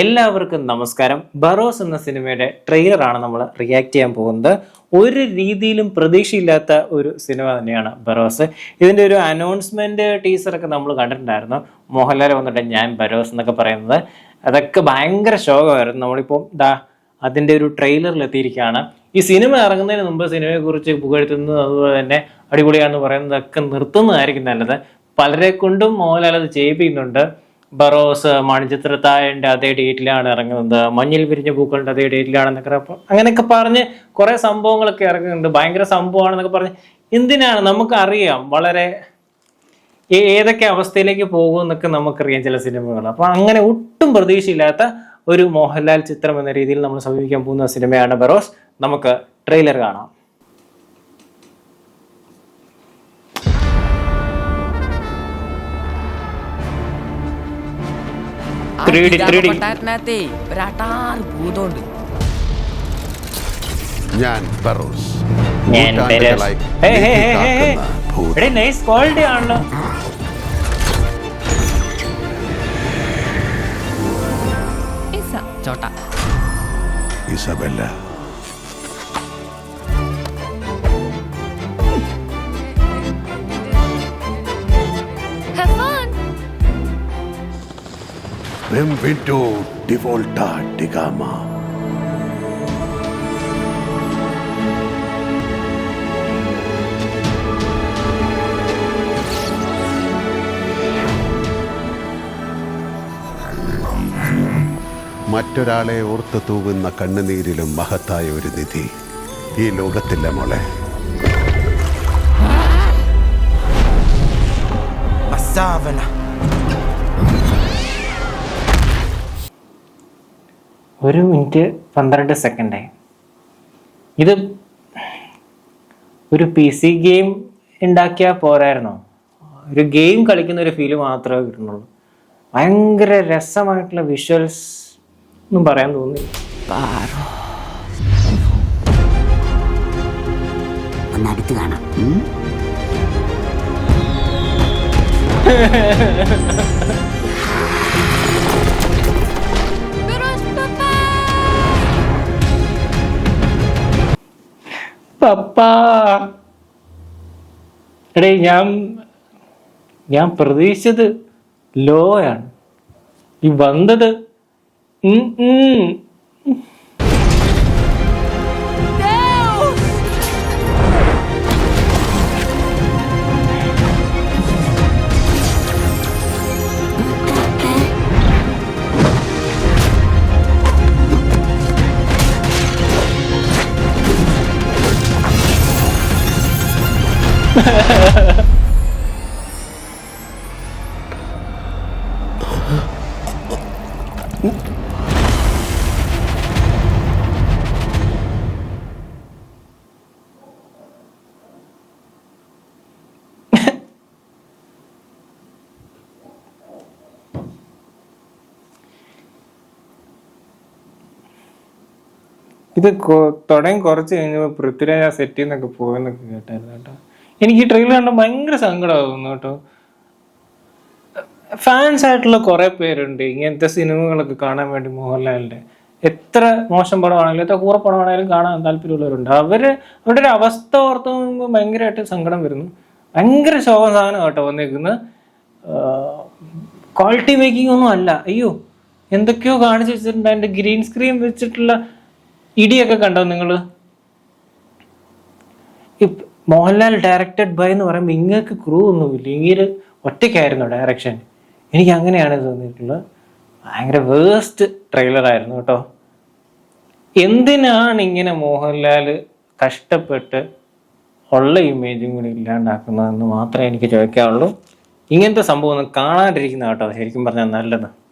എല്ലാവർക്കും നമസ്കാരം. ബറോസ് എന്ന സിനിമയുടെ ട്രെയിലറാണ് നമ്മൾ റിയാക്ട് ചെയ്യാൻ പോകുന്നത്. ഒരു രീതിയിലും പ്രതീക്ഷയില്ലാത്ത ഒരു സിനിമ തന്നെയാണ് ബറോസ്. ഇതിൻ്റെ ഒരു അനൗൺസ്മെന്റ് ടീസറൊക്കെ നമ്മൾ കണ്ടിട്ടുണ്ടായിരുന്നു. മോഹൻലാൽ വന്നിട്ട് ഞാൻ ബറോസ് എന്നൊക്കെ പറയുന്നത്, അതൊക്കെ ഭയങ്കര ശോകമായിരുന്നു. നമ്മളിപ്പോൾ അതിൻ്റെ ഒരു ട്രെയിലറിൽ എത്തിയിരിക്കുകയാണ്. ഈ സിനിമ ഇറങ്ങുന്നതിന് മുമ്പ് സിനിമയെക്കുറിച്ച് പുകഴ്ത്തുന്നത് അതുപോലെ തന്നെ അടിപൊളിയാണെന്ന് പറയുന്നതൊക്കെ നിർത്തുന്നതായിരിക്കും നല്ലത്. പലരെ കൊണ്ടും മോഹൻലാൽ അത് ചെയ്യിപ്പിക്കുന്നുണ്ട്. ബറോസ് മണിച്ചിത്രത്താഴിൻ്റെ അതേ ഡേറ്റിലാണ് ഇറങ്ങുന്നത്, മഞ്ഞിൽ വിരിഞ്ഞ പൂക്കളുടെ അതേ ഡേറ്റിലാണെന്നൊക്കെ അങ്ങനെയൊക്കെ പറഞ്ഞ് കുറേ സംഭവങ്ങളൊക്കെ ഇറങ്ങുന്നുണ്ട്. ഭയങ്കര സംഭവമാണെന്നൊക്കെ പറഞ്ഞ് എന്തിനാണ്, നമുക്കറിയാം വളരെ ഏതൊക്കെ അവസ്ഥയിലേക്ക് പോകുമെന്നൊക്കെ നമുക്കറിയാം ചില സിനിമകൾ. അപ്പോൾ അങ്ങനെ ഒട്ടും പ്രതീക്ഷയില്ലാത്ത ഒരു മോഹൻലാൽ ചിത്രം എന്ന രീതിയിൽ നമ്മൾ സമീപിക്കാൻ പോകുന്ന സിനിമയാണ് ബറോസ്. നമുക്ക് ട്രെയിലർ കാണാം. ഞാൻ ബറോസ്. നൈസ് ക്വാളിറ്റി ആണല്ലോ. Isabella, benvenuto di volta di Gama. മറ്റൊരാളെ ഓർത്ത് തൂകുന്ന കണ്ണുനീരിലും മഹത്തായ ഒരു നിധി ഈ ലോകത്തില്ല മോളെ. ഒരു മിനിറ്റ് 12 സെക്കൻഡ്. ഇത് ഒരു PC ഗെയിം ഉണ്ടാക്കിയാൽ പോരായിരുന്നോ? ഒരു ഗെയിം കളിക്കുന്ന ഒരു ഫീല് മാത്രമേ കിട്ടുന്നുള്ളൂ. ഭയങ്കര രസമായിട്ടുള്ള വിഷ്വൽസ് ഒന്നും പറയാൻ തോന്നില്ല. അടുത്ത് കാണാം. പപ്പാ എടേ, ഞാൻ പ്രതീക്ഷിച്ചത് ലോയാണ് ഈ വന്നത്. ഇത് തുടങ്ങി കുറച്ച് കഴിഞ്ഞപ്പോൾ പൃഥ്വിരാജ് സെറ്റിൽ നിന്നൊക്കെ പോയെന്നൊക്കെ കേട്ടായിരുന്നു കേട്ടോ. എനിക്ക് ഈ ട്രെയിലർ കണ്ടാൽ ഭയങ്കര സങ്കടമാകുന്നു കേട്ടോ. ഫാൻസ് ആയിട്ടുള്ള കുറേ പേരുണ്ട് ഇങ്ങനത്തെ സിനിമകളൊക്കെ കാണാൻ വേണ്ടി. മോഹൻലാലിൻ്റെ എത്ര മോശം പടമാണെങ്കിലും എത്ര കൂറ പടമാണെങ്കിലും കാണാൻ താല്പര്യമുള്ളവരുണ്ട്. അവരുടെ ഒരു അവസ്ഥ ഓർത്ത് നോക്കുമ്പോൾ ഭയങ്കരമായിട്ട് സങ്കടം വരുന്നു. ഭയങ്കര ശോകം സാധനം കേട്ടോ വന്നിരിക്കുന്നത്. ക്വാളിറ്റി മേക്കിംഗ് ഒന്നും അല്ല. അയ്യോ, എന്തൊക്കെയോ കാണിച്ചു വെച്ചിട്ടുണ്ട്. അതിൻ്റെ ഗ്രീൻ സ്ക്രീൻ വെച്ചിട്ടുള്ള ഇടിയൊക്കെ കണ്ടോ നിങ്ങൾ? മോഹൻലാൽ ഡയറക്റ്റഡ് ബൈ എന്ന് പറയുമ്പോൾ ഇങ്ങക്ക് ക്രൂ ഒന്നുമില്ല, ഇങ്ങനെ ഒറ്റയ്ക്കായിരുന്നു ഡയറക്ഷൻ. എനിക്ക് അങ്ങനെയാണ് തോന്നിയിട്ടുള്ളത്. ഭയങ്കര വേസ്റ്റ് ട്രെയിലറായിരുന്നു കേട്ടോ. എന്തിനാണ് ഇങ്ങനെ മോഹൻലാൽ കഷ്ടപ്പെട്ട് ഉള്ള ഇമേജും കൂടി ഇല്ലാണ്ടാക്കുന്നതെന്ന് മാത്രമേ എനിക്ക് ചോദിക്കാറുള്ളൂ. ഇങ്ങനത്തെ സംഭവം ഒന്നും കാണാണ്ടിരിക്കുന്ന കേട്ടോ ശരിക്കും പറഞ്ഞാൽ നല്ലത്.